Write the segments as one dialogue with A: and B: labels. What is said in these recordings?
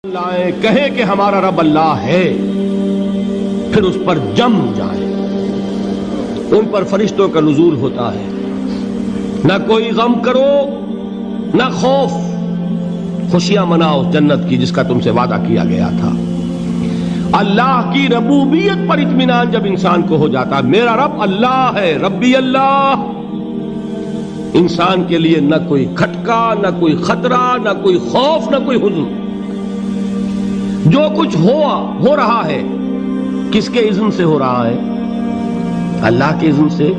A: لائیں کہیں کہ ہمارا رب اللہ ہے، پھر اس پر جم جائیں۔ ان پر فرشتوں کا نزول ہوتا ہے، نہ کوئی غم کرو نہ خوف، خوشیاں مناؤ جنت کی جس کا تم سے وعدہ کیا گیا تھا۔ اللہ کی ربوبیت پر اطمینان جب انسان کو ہو جاتا، میرا رب اللہ ہے، ربی اللہ، انسان کے لیے نہ کوئی کھٹکا، نہ کوئی خطرہ، نہ کوئی خوف، نہ کوئی حزن۔ جو کچھ ہو رہا ہے کس کے اذن سے ہو رہا ہے؟ اللہ کے اذن سے۔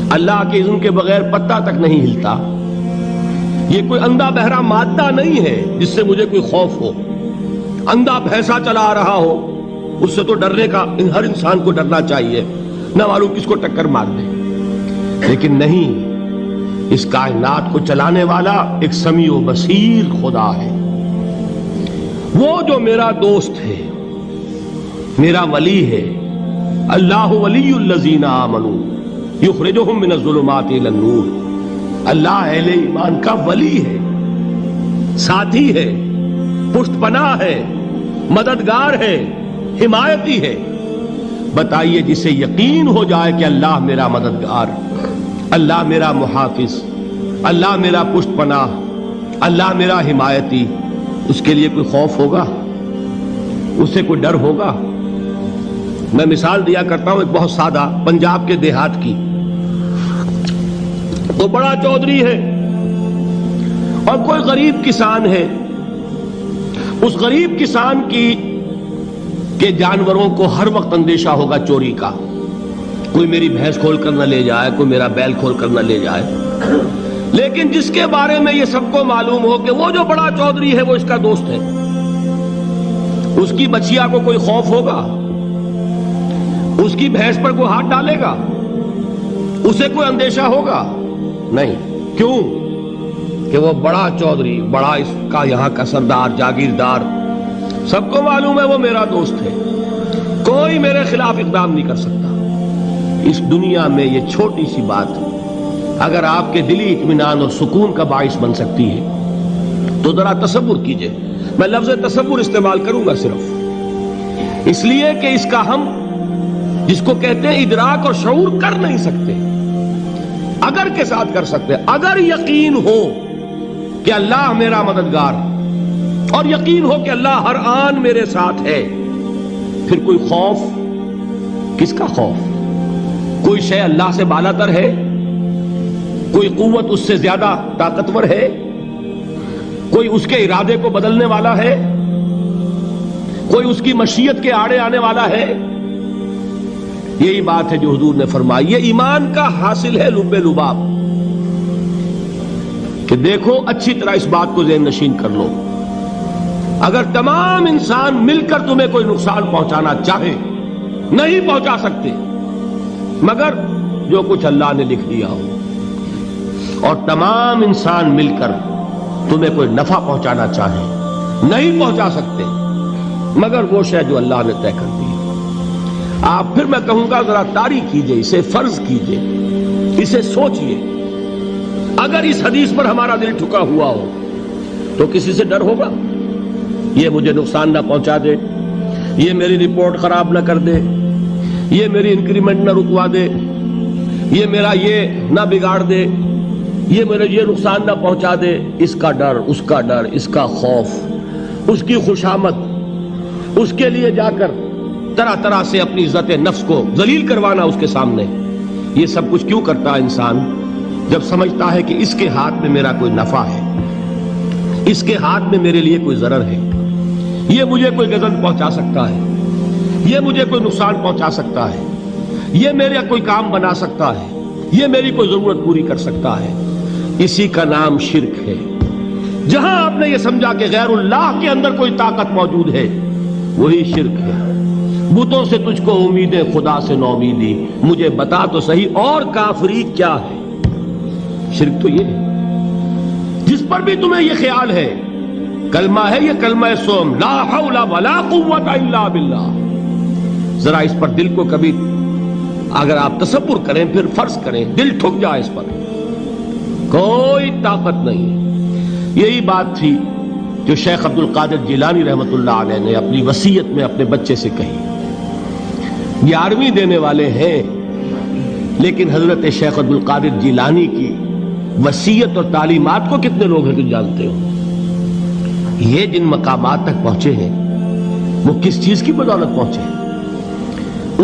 A: اللہ کے اذن کے بغیر پتا تک نہیں ہلتا۔ یہ کوئی اندھا بہرا مادہ نہیں ہے جس سے مجھے کوئی خوف ہو۔ اندھا بھینسا چلا آ رہا ہو اس سے تو ڈرنے کا ہر انسان کو ڈرنا چاہیے، نہ معلوم کس کو ٹکر مار دے۔ لیکن نہیں، اس کائنات کو چلانے والا ایک سمیع و بصیر خدا ہے، وہ جو میرا دوست ہے، میرا ولی ہے۔ اللہ ولی الذین آمنوا یخرجہم من الظلمات الی النور۔ اللہ اہل ایمان کا ولی ہے، ساتھی ہے، پشت پناہ ہے، مددگار ہے، حمایتی ہے۔ بتائیے جسے یقین ہو جائے کہ اللہ میرا مددگار، اللہ میرا محافظ، اللہ میرا پشت پناہ، اللہ میرا حمایتی، اس کے لیے کوئی خوف ہوگا؟ اس سے کوئی ڈر ہوگا؟ میں مثال دیا کرتا ہوں ایک بہت سادہ، پنجاب کے دیہات کی۔ وہ بڑا چودھری ہے اور کوئی غریب کسان ہے۔ اس غریب کسان کے جانوروں کو ہر وقت اندیشہ ہوگا چوری کا، کوئی میری بھینس کھول کر نہ لے جائے، کوئی میرا بیل کھول کر نہ لے جائے۔ لیکن جس کے بارے میں یہ سب کو معلوم ہو کہ وہ جو بڑا چودھری ہے وہ اس کا دوست ہے، اس کی بچیا کو کوئی خوف ہوگا؟ اس کی بھینس پر کوئی ہاتھ ڈالے گا؟ اسے کوئی اندیشہ ہوگا؟ نہیں۔ کیوں؟ کہ وہ بڑا چودھری، بڑا اس کا یہاں کا سردار، جاگیردار، سب کو معلوم ہے وہ میرا دوست ہے، کوئی میرے خلاف اقدام نہیں کر سکتا۔ اس دنیا میں یہ چھوٹی سی بات اگر آپ کے دلی اطمینان اور سکون کا باعث بن سکتی ہے تو ذرا تصور کیجئے۔ میں لفظ تصور استعمال کروں گا صرف اس لیے کہ اس کا ہم جس کو کہتے ہیں ادراک اور شعور کر نہیں سکتے، اگر کے ساتھ کر سکتے۔ اگر یقین ہو کہ اللہ میرا مددگار اور یقین ہو کہ اللہ ہر آن میرے ساتھ ہے، پھر کوئی خوف؟ کس کا خوف؟ کوئی شے اللہ سے بالاتر ہے؟ کوئی قوت اس سے زیادہ طاقتور ہے؟ کوئی اس کے ارادے کو بدلنے والا ہے؟ کوئی اس کی مشیت کے آڑے آنے والا ہے؟ یہی بات ہے جو حضور نے فرمائی۔ یہ ایمان کا حاصل ہے لب لباب، کہ دیکھو اچھی طرح اس بات کو ذہن نشین کر لو، اگر تمام انسان مل کر تمہیں کوئی نقصان پہنچانا چاہے نہیں پہنچا سکتے، مگر جو کچھ اللہ نے لکھ دیا ہو، اور تمام انسان مل کر تمہیں کوئی نفع پہنچانا چاہے نہیں پہنچا سکتے، مگر وہ شے جو اللہ نے طے کر دی۔ آپ پھر میں کہوں گا ذرا طاری کیجئے، اسے فرض کیجئے، اسے سوچئے۔ اگر اس حدیث پر ہمارا دل ٹھکا ہوا ہو تو کسی سے ڈر ہوگا؟ یہ مجھے نقصان نہ پہنچا دے، یہ میری رپورٹ خراب نہ کر دے، یہ میری انکریمنٹ نہ رکوا دے، یہ میرا یہ نہ بگاڑ دے، یہ میرے یہ نقصان نہ پہنچا دے۔ اس کا ڈر، اس کا ڈر، اس کا خوف، اس کی خوشامد، اس کے لیے جا کر طرح طرح سے اپنی عزت نفس کو ذلیل کروانا اس کے سامنے، یہ سب کچھ کیوں کرتا ہے انسان؟ جب سمجھتا ہے کہ اس کے ہاتھ میں میرا کوئی نفع ہے، اس کے ہاتھ میں میرے لیے کوئی ضرر ہے، یہ مجھے کوئی غضب پہنچا سکتا ہے، یہ مجھے کوئی نقصان پہنچا سکتا ہے، یہ میرا کوئی کام بنا سکتا ہے، یہ میری کوئی ضرورت پوری کر سکتا ہے۔ اسی کا نام شرک ہے۔ جہاں آپ نے یہ سمجھا کہ غیر اللہ کے اندر کوئی طاقت موجود ہے، وہی شرک ہے۔ بتوں سے تجھ کو امیدیں، خدا سے نو امیدی، مجھے بتا تو صحیح اور کافری کیا ہے؟ شرک تو یہ ہے۔ جس پر بھی تمہیں یہ خیال ہے، کلمہ ہے یہ کلمہ سوم، لا حول ولا قوت الا باللہ، ذرا اس پر دل کو کبھی اگر آپ تصور کریں، پھر فرض کریں، دل ٹھک جائے اس پر، کوئی طاقت نہیں۔ یہی بات تھی جو شیخ عبد القادر جیلانی رحمۃ اللہ علیہ نے اپنی وصیت میں اپنے بچے سے کہی. 11ویں دینے والے ہیں، لیکن حضرت شیخ عبد القادر جیلانی کی وصیت اور تعلیمات کو کتنے لوگ ہیں کہ جانتے ہو؟ یہ جن مقامات تک پہنچے ہیں وہ کس چیز کی بدولت پہنچے ہیں؟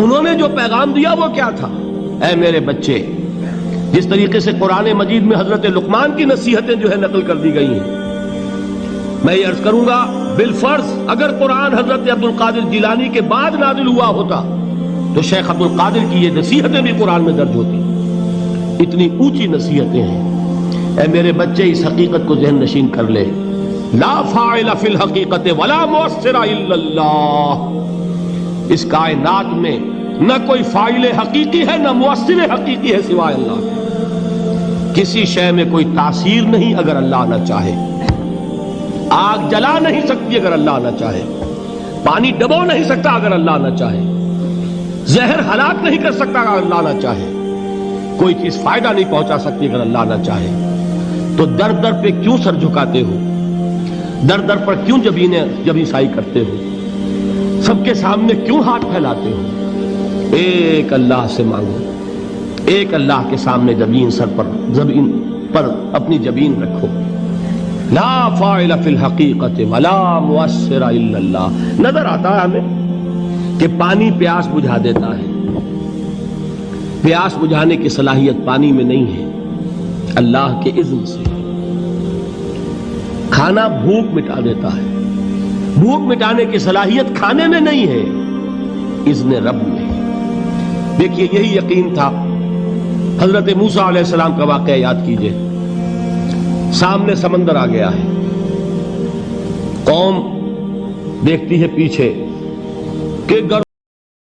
A: انہوں نے جو پیغام دیا وہ کیا تھا؟ اے میرے بچے، جس طریقے سے قرآن مجید میں حضرت لقمان کی نصیحتیں جو ہے نقل کر دی گئی ہیں، میں یہ عرض کروں گا بالفرض اگر قرآن حضرت عبد القادر جیلانی کے بعد نازل ہوا ہوتا تو شیخ عبد القادر کی یہ نصیحتیں بھی قرآن میں درج ہوتی. اتنی اونچی نصیحتیں ہیں. اے میرے بچے، اس حقیقت کو ذہن نشین کر لے، لا فاعل فی الحقیقت ولا مؤثر الا اللہ. اس کائنات میں نہ کوئی فاعل حقیقی ہے نہ مؤثر حقیقی ہے سوائے اللہ کے. کسی شے میں کوئی تاثیر نہیں اگر اللہ نہ چاہے. آگ جلا نہیں سکتی اگر اللہ نہ چاہے. پانی ڈبو نہیں سکتا اگر اللہ نہ چاہے. زہر ہلاک نہیں کر سکتا اگر اللہ نہ چاہے. کوئی چیز فائدہ نہیں پہنچا سکتی اگر اللہ نہ چاہے. تو در در پہ کیوں سر جھکاتے ہو؟ در در پر کیوں جبیں سائی کرتے ہو؟ سب کے سامنے کیوں ہاتھ پھیلاتے ہو؟ ایک اللہ سے مانگو. ایک اللہ کے سامنے زمین پر اپنی جبین رکھو. لا فاعل فی الحقیقت ولا مؤثر الا اللہ. نظر آتا ہے ہمیں کہ پانی پیاس بجھا دیتا ہے. پیاس بجھانے کی صلاحیت پانی میں نہیں ہے، اللہ کے اذن سے. کھانا بھوک مٹا دیتا ہے. بھوک مٹانے کی صلاحیت کھانے میں نہیں ہے، اذن رب میں. دیکھیے یہی یقین تھا. حضرت موسیٰ علیہ السلام کا واقعہ یاد کیجئے. سامنے سمندر آ گیا ہے. قوم دیکھتی ہے پیچھے کہ